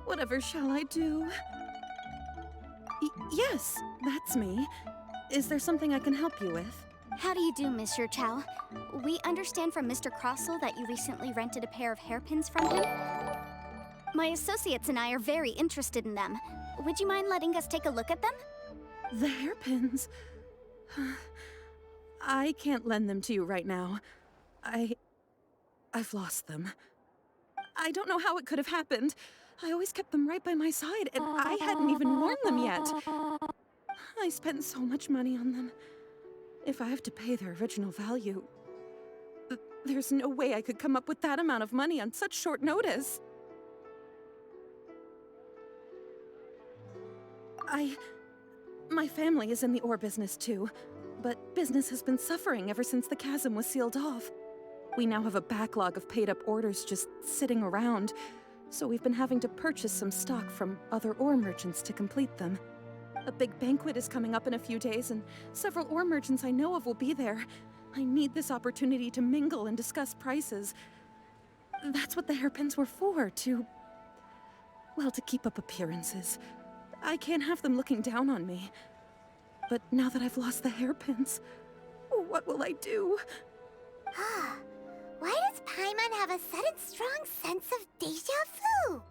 Whatever shall I do? Yes, that's me. Is there something I can help you with? How do you do, Monsieur Chow? We understand from Mr. Crossell that you recently rented a pair of hairpins from him. My associates and I are very interested in them. Would you mind letting us take a look at them? The hairpins? I can't lend them to you right now. I've lost them. I don't know how it could have happened. I always kept them right by my side, and I hadn't even worn them yet. I spent so much money on them. If I have to pay their original value, there's no way I could come up with that amount of money on such short notice. My family is in the ore business too, but business has been suffering ever since the chasm was sealed off. We now have a backlog of paid-up orders just sitting around, so we've been having to purchase some stock from other ore merchants to complete them. A big banquet is coming up in a few days, and several ore merchants I know of will be there. I need this opportunity to mingle and discuss prices. That's what the hairpins were for, to keep up appearances. I can't have them looking down on me. But now that I've lost the hairpins, what will I do? Why does Paimon have a sudden strong sense of déjà vu?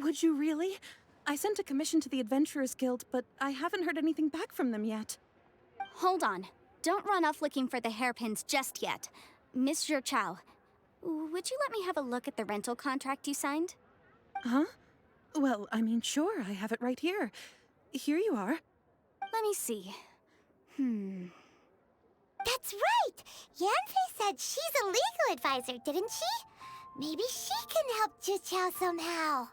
Would you really? I sent a commission to the Adventurers Guild, but I haven't heard anything back from them yet. Hold on. Don't run off looking for the hairpins just yet. Monsieur Chow, would you let me have a look at the rental contract you signed? Huh? Well, I mean, sure, I have it right here. Here you are. Let me see. That's right! Yanfei said she's a legal advisor, didn't she? Maybe she can help Juqiao somehow.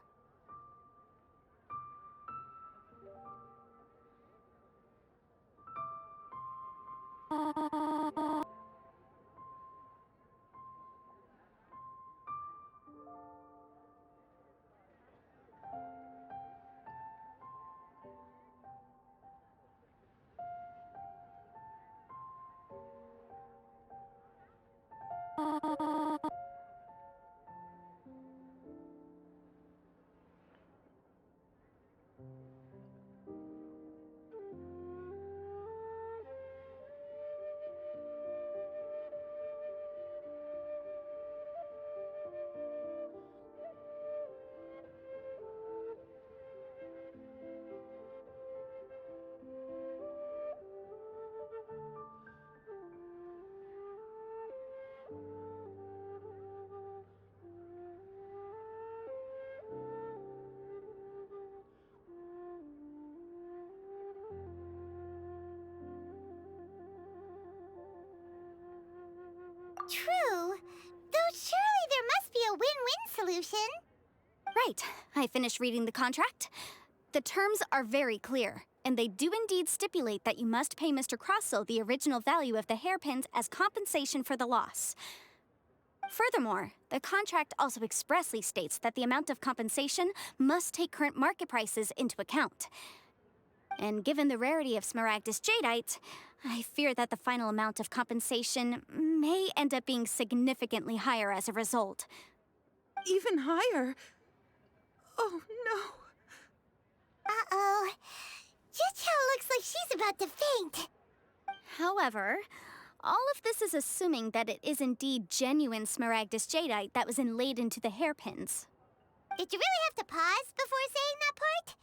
True. Though surely there must be a win-win solution. Right. I finished reading the contract. The terms are very clear, and they do indeed stipulate that you must pay Mr. Crossell the original value of the hairpins as compensation for the loss. Furthermore, the contract also expressly states that the amount of compensation must take current market prices into account. And given the rarity of Smaragdus jadeite, I fear that the final amount of compensation may end up being significantly higher as a result. Even higher? Oh, no. Uh-oh. Juchao looks like she's about to faint. However, all of this is assuming that it is indeed genuine smaragdus jadeite that was inlaid into the hairpins. Did you really have to pause before saying that part?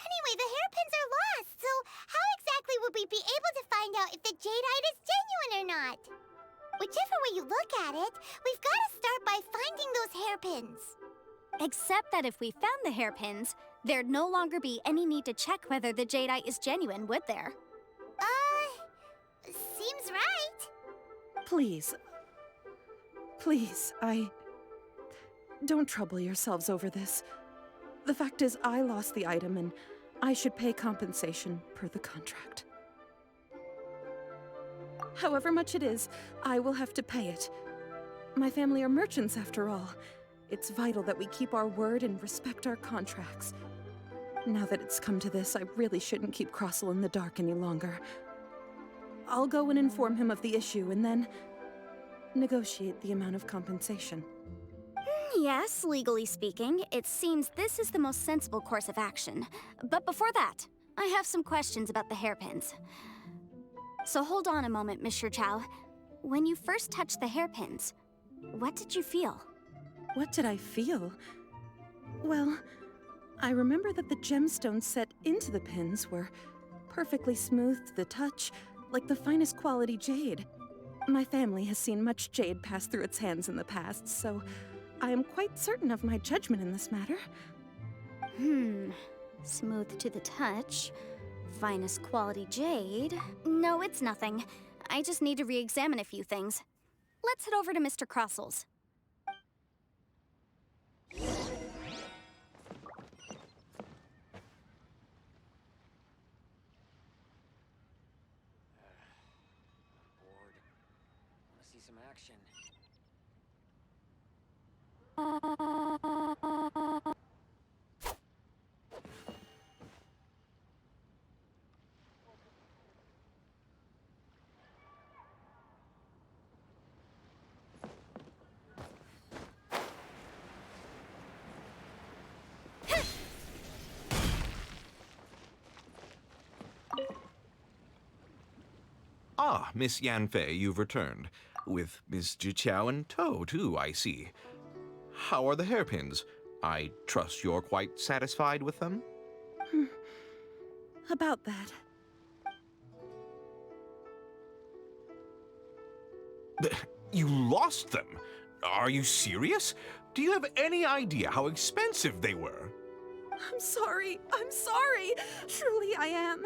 Anyway, the hairpins are lost, so how exactly would we be able to find out if the jadeite is genuine or not? Whichever way you look at it, we've got to start by finding those hairpins. Except that if we found the hairpins, there'd no longer be any need to check whether the jadeite is genuine, would there? Seems right. Please. Please, Don't trouble yourselves over this. The fact is, I lost the item and I should pay compensation per the contract. However much it is, I will have to pay it. My family are merchants after all. It's vital that we keep our word and respect our contracts. Now that it's come to this, I really shouldn't keep Crossel in the dark any longer. I'll go and inform him of the issue and then negotiate the amount of compensation. Yes, legally speaking, it seems this is the most sensible course of action. But before that, I have some questions about the hairpins. So hold on a moment, Mr. Chow. When you first touched the hairpins, what did you feel? What did I feel? Well, I remember that the gemstones set into the pins were perfectly smooth to the touch, like the finest quality jade. My family has seen much jade pass through its hands in the past, so I am quite certain of my judgment in this matter. Smooth to the touch. Finest quality jade. No, it's nothing. I just need to re-examine a few things. Let's head over to Mr. Crossel's. Bored. Want to see some action. Ah, Miss Yanfei, you've returned. With Miss Jiqiao in tow, too, I see. How are the hairpins? I trust you're quite satisfied with them? About that. You lost them? Are you serious? Do you have any idea how expensive they were? I'm sorry. Truly I am.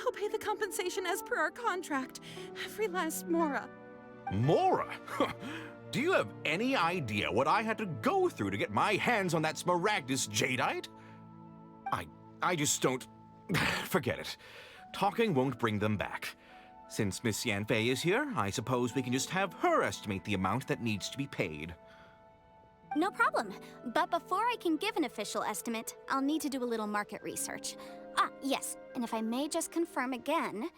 I'll pay the compensation as per our contract. Every last mora. Mora? Do you have any idea what I had to go through to get my hands on that smaragdus jadeite? I just don't... Forget it. Talking won't bring them back. Since Miss Yanfei is here, I suppose we can just have her estimate the amount that needs to be paid. No problem. But before I can give an official estimate, I'll need to do a little market research. Ah, yes, and if I may just confirm again,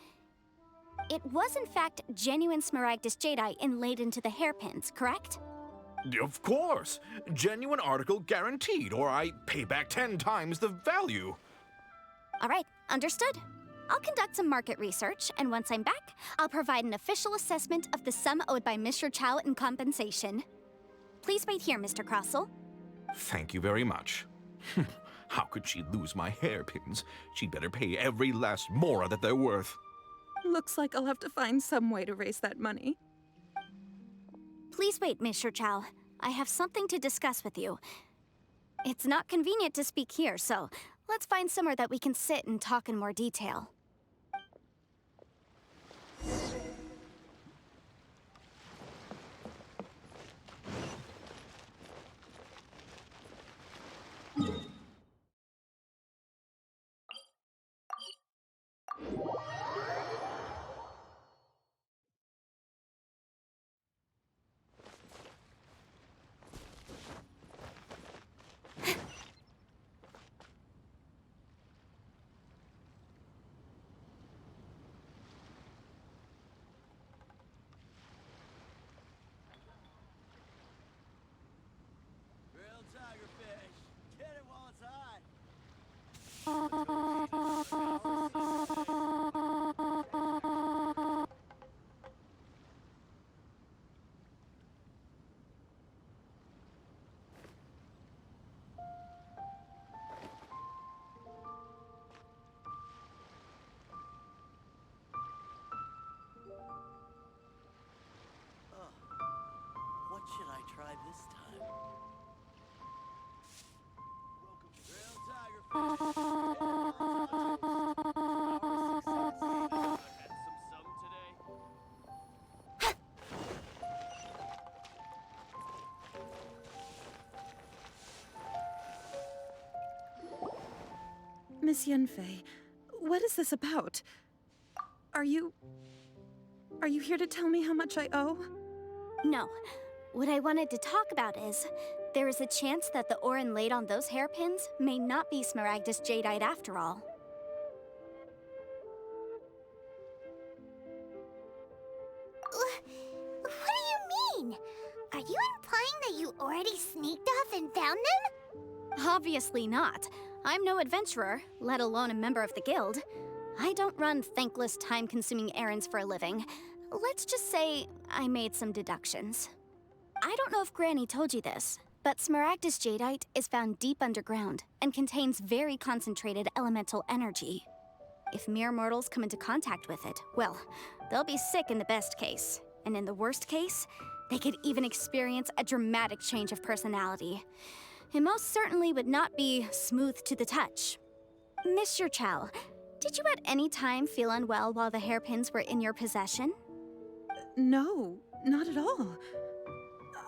it was in fact genuine smaragdus jadeite inlaid into the hairpins, correct? Of course! Genuine article guaranteed, or I pay back 10 times the value. All right, understood. I'll conduct some market research, and once I'm back, I'll provide an official assessment of the sum owed by Mr. Chow in compensation. Please wait here, Mr. Crossel. Thank you very much. How could she lose my hairpins? She'd better pay every last mora that they're worth. Looks like I'll have to find some way to raise that money. Please wait, Mr. Chow. I have something to discuss with you. It's not convenient to speak here, so let's find somewhere that we can sit and talk in more detail. Real tiger fish. Get it while it's hot. Miss Yenfei, what is this about? Are you here to tell me how much I owe? No. What I wanted to talk about is, there is a chance that the ore inlaid on those hairpins may not be Smaragdus Jadeite after all. What do you mean? Are you implying that you already sneaked off and found them? Obviously not. I'm no adventurer, let alone a member of the guild. I don't run thankless, time-consuming errands for a living. Let's just say I made some deductions. I don't know if Granny told you this, but Smaragdus Jadeite is found deep underground and contains very concentrated elemental energy. If mere mortals come into contact with it, well, they'll be sick in the best case. And in the worst case, they could even experience a dramatic change of personality. It most certainly would not be smooth to the touch. Mr. Chow, did you at any time feel unwell while the hairpins were in your possession? No, not at all.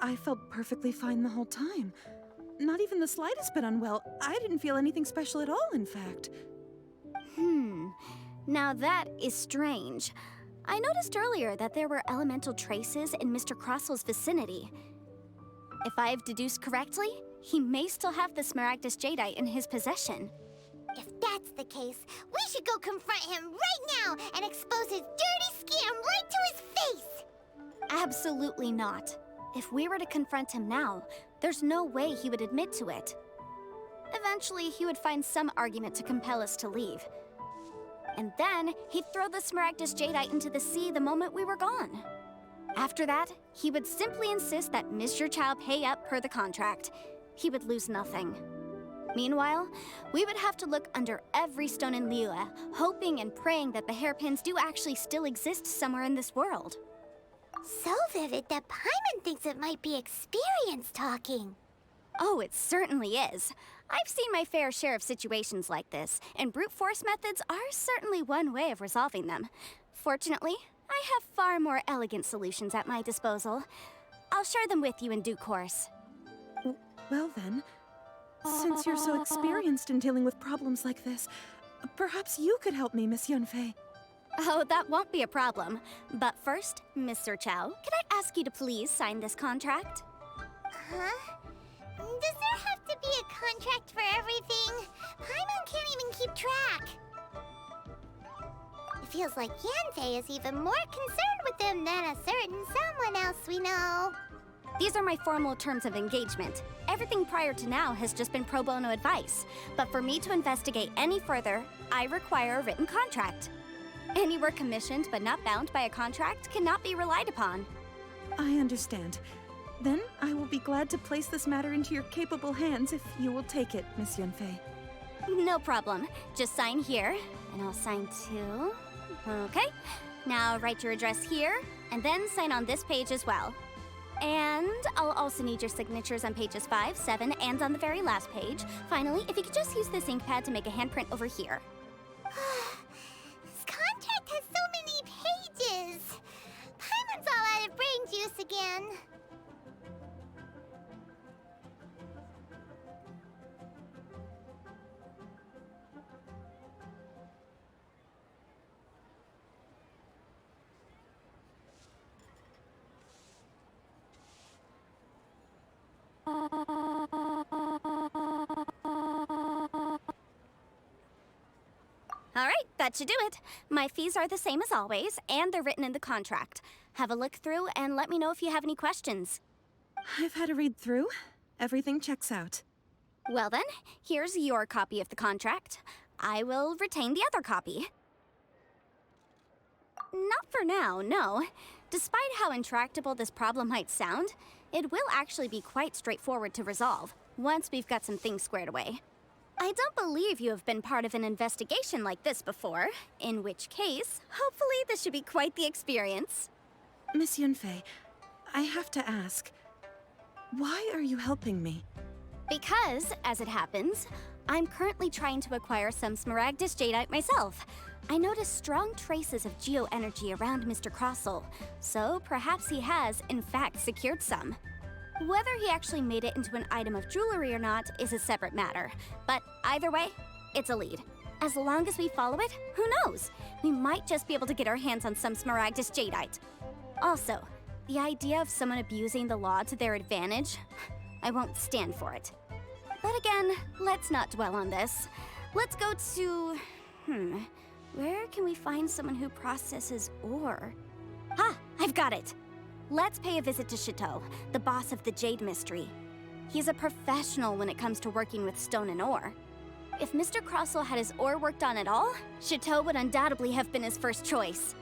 I felt perfectly fine the whole time. Not even the slightest bit unwell. I didn't feel anything special at all, in fact. Now that is strange. I noticed earlier that there were elemental traces in Mr. Crossel's vicinity. If I've deduced correctly, he may still have the Smaragdus Jadeite in his possession. If that's the case, we should go confront him right now and expose his dirty scam right to his face! Absolutely not. If we were to confront him now, there's no way he would admit to it. Eventually, he would find some argument to compel us to leave. And then, he'd throw the Smaragdus Jadeite into the sea the moment we were gone. After that, he would simply insist that Mr. Chow pay up per the contract. He would lose nothing. Meanwhile, we would have to look under every stone in Liyue, hoping and praying that the hairpins do actually still exist somewhere in this world. So vivid that Paimon thinks it might be experience talking. Oh, it certainly is. I've seen my fair share of situations like this, and brute force methods are certainly one way of resolving them. Fortunately, I have far more elegant solutions at my disposal. I'll share them with you in due course. Well then, since you're so experienced in dealing with problems like this, perhaps you could help me, Miss Yunfei. Oh, that won't be a problem. But first, Mr. Chow, can I ask you to please sign this contract? Huh? Does there have to be a contract for everything? Paimon can't even keep track. It feels like Yanfei is even more concerned with them than a certain someone else we know. These are my formal terms of engagement. Everything prior to now has just been pro bono advice. But for me to investigate any further, I require a written contract. Any work commissioned but not bound by a contract cannot be relied upon. I understand. Then I will be glad to place this matter into your capable hands if you will take it, Miss Yunfei. No problem. Just sign here, and I'll sign too. Okay. Now write your address here, and then sign on this page as well. And I'll also need your signatures on pages 5, 7, and on the very last page. Finally, if you could just use this ink pad to make a handprint over here. This contract has so many pages. Paimon's all out of brain juice again. All right, that should do it. My fees are the same as always, and they're written in the contract. Have a look through and let me know if you have any questions. I've had a read through. Everything checks out. Well then, here's your copy of the contract. I will retain the other copy. Not for now, no. Despite how intractable this problem might sound, it will actually be quite straightforward to resolve, once we've got some things squared away. I don't believe you have been part of an investigation like this before, in which case, hopefully this should be quite the experience. Miss Yunfei, I have to ask, why are you helping me? Because, as it happens, I'm currently trying to acquire some Smaragdus Jadeite myself. I noticed strong traces of geoenergy around Mr. Crossel, so perhaps he has, in fact, secured some. Whether he actually made it into an item of jewelry or not is a separate matter, but either way, it's a lead. As long as we follow it, who knows? We might just be able to get our hands on some Smaragdus Jadeite. Also, the idea of someone abusing the law to their advantage, I won't stand for it. But again, let's not dwell on this. Let's go to... where can we find someone who processes ore? Ah, I've got it! Let's pay a visit to Chateau, the boss of the Jade Mystery. He's a professional when it comes to working with stone and ore. If Mr. Crossell had his ore worked on at all, Chateau would undoubtedly have been his first choice.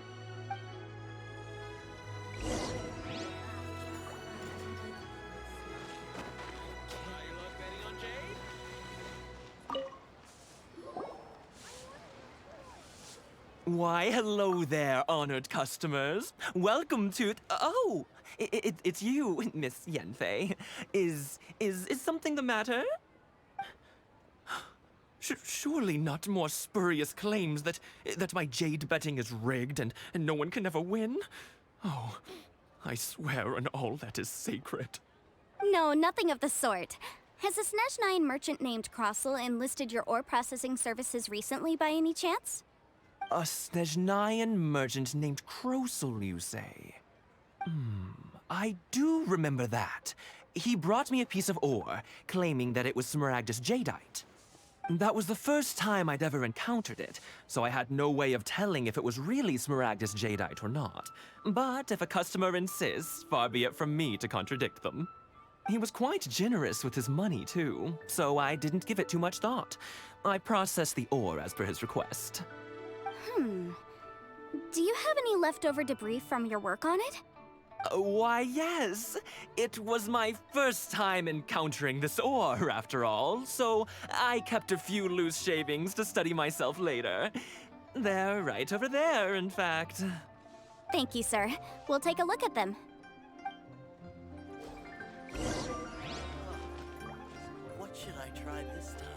Why, hello there, honored customers. Welcome to... Oh, it's you, Miss Yanfei. Is something the matter? Surely not more spurious claims that my jade betting is rigged and no one can ever win? Oh, I swear on all that is sacred. No, nothing of the sort. Has a Snezhnyan merchant named Crossell enlisted your ore processing services recently by any chance? A Snezhnyan merchant named Crossell, you say? I do remember that. He brought me a piece of ore, claiming that it was Smaragdus Jadeite. That was the first time I'd ever encountered it, so I had no way of telling if it was really Smaragdus Jadeite or not. But if a customer insists, far be it from me to contradict them. He was quite generous with his money, too, so I didn't give it too much thought. I processed the ore as per his request. Do you have any leftover debris from your work on it? Why, yes. It was my first time encountering this ore, after all, so I kept a few loose shavings to study myself later. They're right over there, in fact. Thank you, sir. We'll take a look at them. What should I try this time?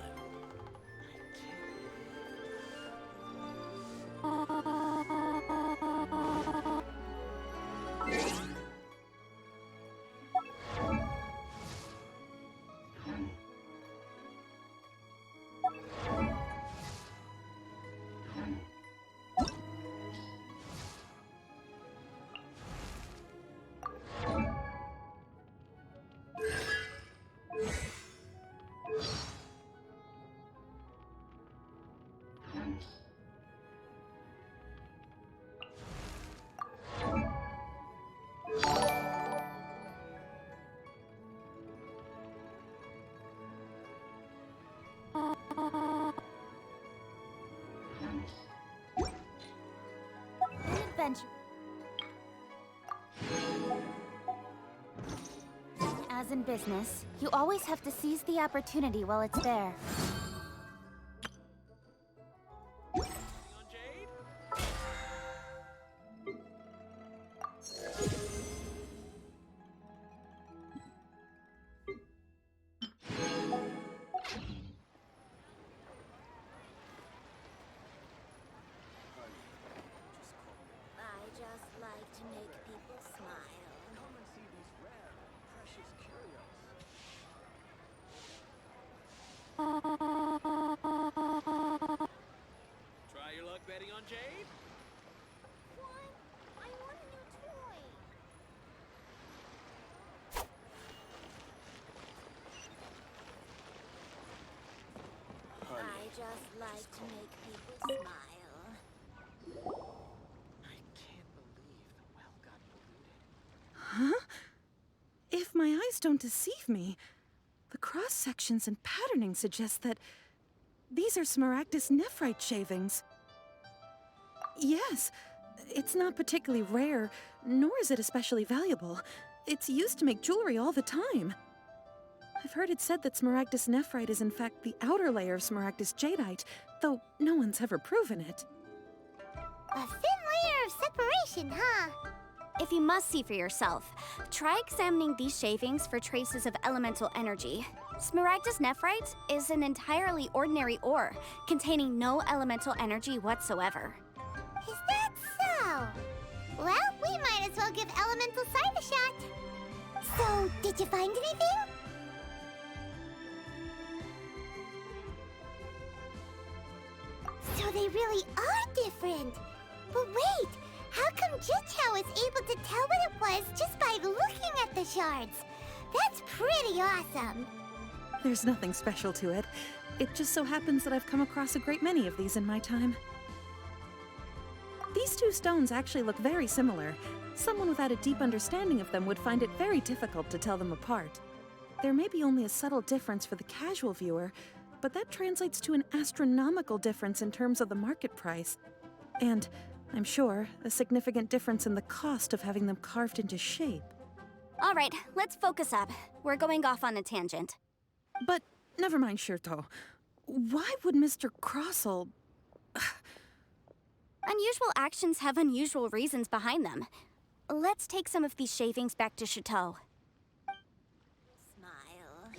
Adventure. As in business, you always have to seize the opportunity while it's there. I just like to make people smile. Come and see these rare, precious curios. Try your luck betting on Jade? What? I want a new toy. I just like to make people smile. I can't believe the well got polluted. Huh? If my eyes don't deceive me, the cross-sections and patterning suggest that these are Smaragdus nephrite shavings. Yes, it's not particularly rare, nor is it especially valuable. It's used to make jewelry all the time. I've heard it said that Smaragdus nephrite is in fact the outer layer of Smaragdus jadeite, though no one's ever proven it. A thin layer of separation, huh? If you must see for yourself, try examining these shavings for traces of elemental energy. Smaragdus nephrite is an entirely ordinary ore, containing no elemental energy whatsoever. Is that so? Well, we might as well give Elemental Sight a shot. So, did you find anything? they really are different. But wait, how come Jichao was able to tell what it was just by looking at the shards? That's pretty awesome. There's nothing special to it. It just so happens that I've come across a great many of these in my time. These two stones actually look very similar. Someone without a deep understanding of them would find it very difficult to tell them apart. There may be only a subtle difference for the casual viewer, but that translates to an astronomical difference in terms of the market price. And, I'm sure, a significant difference in the cost of having them carved into shape. All right, let's focus up. We're going off on a tangent. But, never mind, Shirto. Why would Mr. Crossell... Unusual actions have unusual reasons behind them. Let's take some of these shavings back to Chateau. Smile.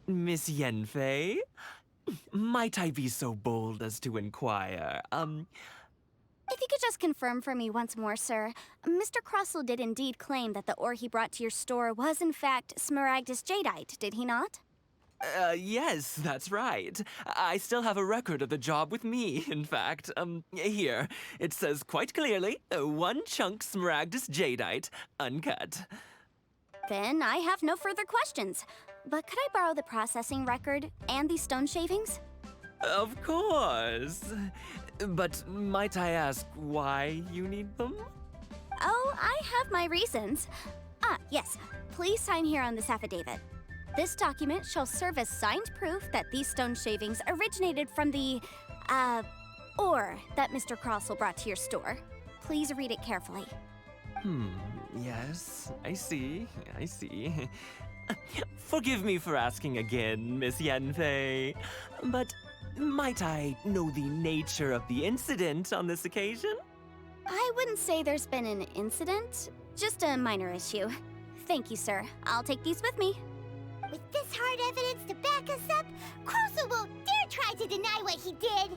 Miss Yanfei? Might I be so bold as to inquire, If you could just confirm for me once more, sir. Mr. Crossell did indeed claim that the ore he brought to your store was in fact Smaragdus Jadeite, did he not? Yes, that's right. I still have a record of the job with me, in fact. Here. It says quite clearly, 1 chunk Smaragdus Jadeite, uncut. Then I have no further questions. But could I borrow the processing record and these stone shavings? Of course. But might I ask why you need them? Oh, I have my reasons. Yes. Please sign here on this affidavit. This document shall serve as signed proof that these stone shavings originated from the, ore that Mr. Crossell brought to your store. Please read it carefully. Yes, I see. Forgive me for asking again, Miss Yanfei, but might I know the nature of the incident on this occasion? I wouldn't say there's been an incident, just a minor issue. Thank you, sir. I'll take these with me. With this hard evidence to back us up, Crossell won't dare try to deny what he did.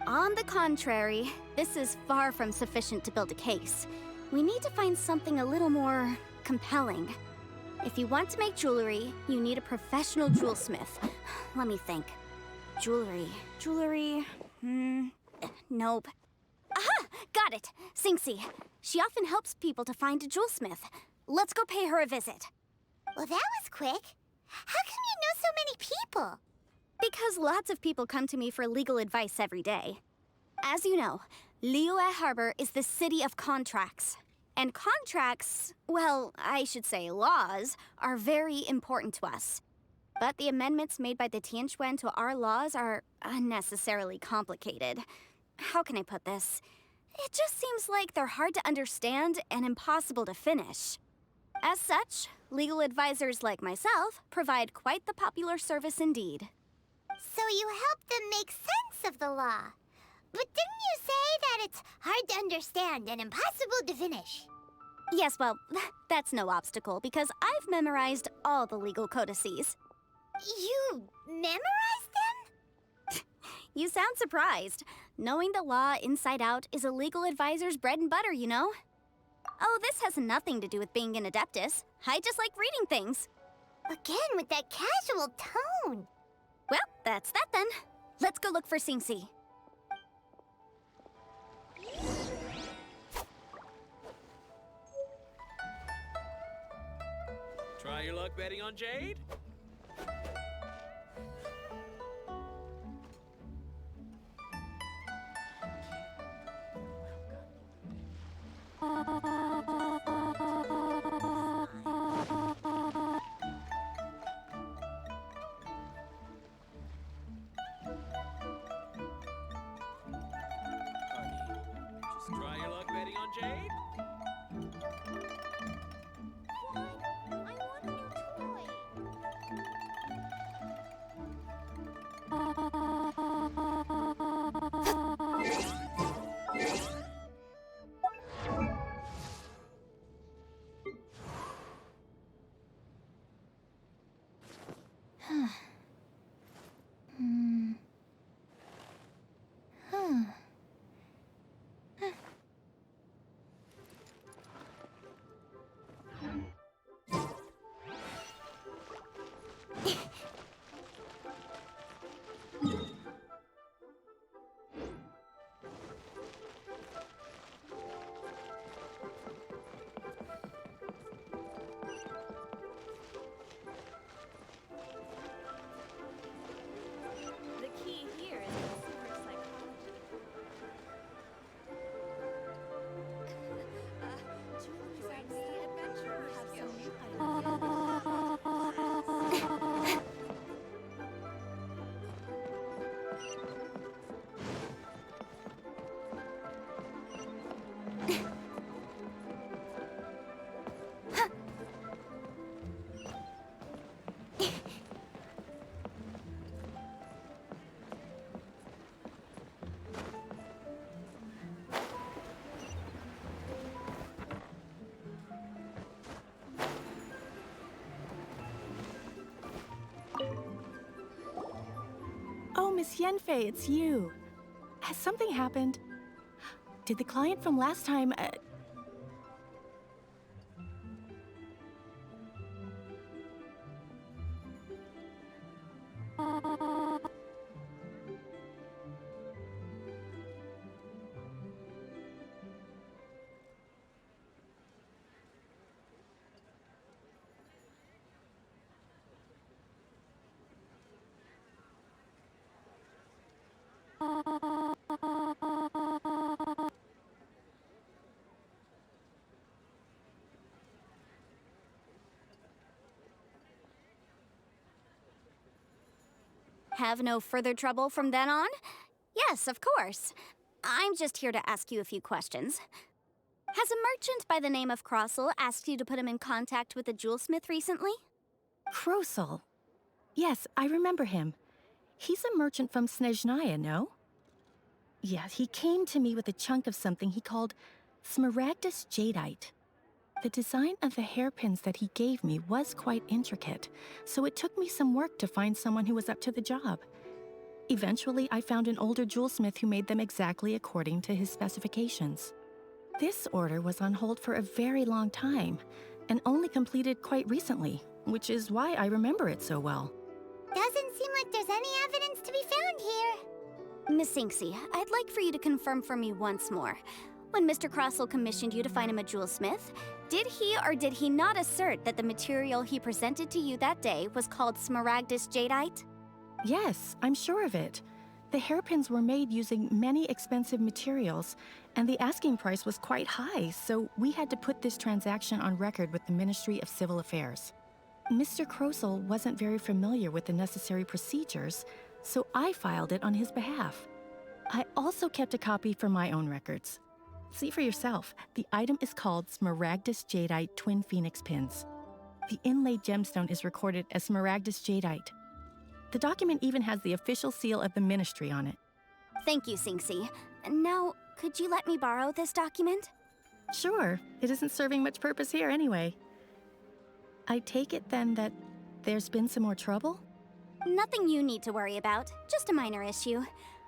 On the contrary, this is far from sufficient to build a case. We need to find something a little more compelling. If you want to make jewelry, you need a professional jewelsmith. Let me think. Jewelry, nope. Aha! Got it! Singxi. She often helps people to find a jewelsmith. Let's go pay her a visit. Well, that was quick. How come you know so many people? Because lots of people come to me for legal advice every day. As you know, Liyue Harbor is the city of contracts. And contracts, well, I should say laws, are very important to us. But the amendments made by the Tianquan to our laws are unnecessarily complicated. How can I put this? It just seems like they're hard to understand and impossible to finish. As such, legal advisors like myself provide quite the popular service indeed. So you help them make sense of the law. But didn't you say that it's hard to understand and impossible to finish? Yes, well, that's no obstacle because I've memorized all the legal codices. You memorized them? You sound surprised. Knowing the law inside out is a legal advisor's bread and butter, you know? Oh, this has nothing to do with being an adeptus. I just like reading things. Again, with that casual tone. Well, that's that then. Let's go look for Singxi. Try your luck betting on Jade? Try your luck betting on Jade? I want a new toy. Miss Yenfei, it's you. Has something happened? Did the client from last time, Have no further trouble from then on? Yes, of course. I'm just here to ask you a few questions. Has a merchant by the name of Crossel asked you to put him in contact with a jewelsmith recently? Krosel? Yes, I remember him. He's a merchant from Snezhnaya, no? Yeah, he came to me with a chunk of something he called Smaragdus Jadeite. The design of the hairpins that he gave me was quite intricate, so it took me some work to find someone who was up to the job. Eventually, I found an older jewelsmith who made them exactly according to his specifications. This order was on hold for a very long time, and only completed quite recently, which is why I remember it so well. Doesn't seem like there's any evidence to be found here. Miss Sinksy, I'd like for you to confirm for me once more. When Mr. Crossel commissioned you to find him a jewelsmith, did he or did he not assert that the material he presented to you that day was called Smaragdus Jadeite? Yes, I'm sure of it. The hairpins were made using many expensive materials, and the asking price was quite high, so we had to put this transaction on record with the Ministry of Civil Affairs. Mr. Krosel wasn't very familiar with the necessary procedures, so I filed it on his behalf. I also kept a copy for my own records. See for yourself, the item is called Smaragdus Jadeite Twin Phoenix Pins. The inlaid gemstone is recorded as Smaragdus Jadeite. The document even has the official seal of the ministry on it. Thank you, Sinksy. Now, could you let me borrow this document? Sure, it isn't serving much purpose here anyway. I take it then that there's been some more trouble? Nothing you need to worry about, just a minor issue.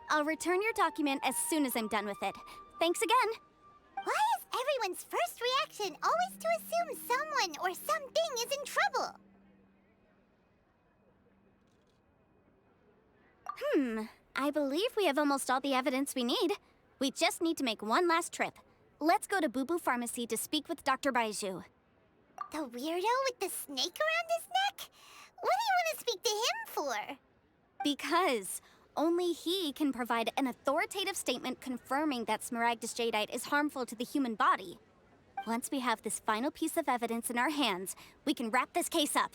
I'll return your document as soon as I'm done with it. Thanks again! Why is everyone's first reaction always to assume someone or something is in trouble? I believe we have almost all the evidence we need. We just need to make one last trip. Let's go to Boo Boo Pharmacy to speak with Dr. Baiju. The weirdo with the snake around his neck? What do you want to speak to him for? Because only he can provide an authoritative statement confirming that Smaragdus Jadeite is harmful to the human body. Once we have this final piece of evidence in our hands, we can wrap this case up.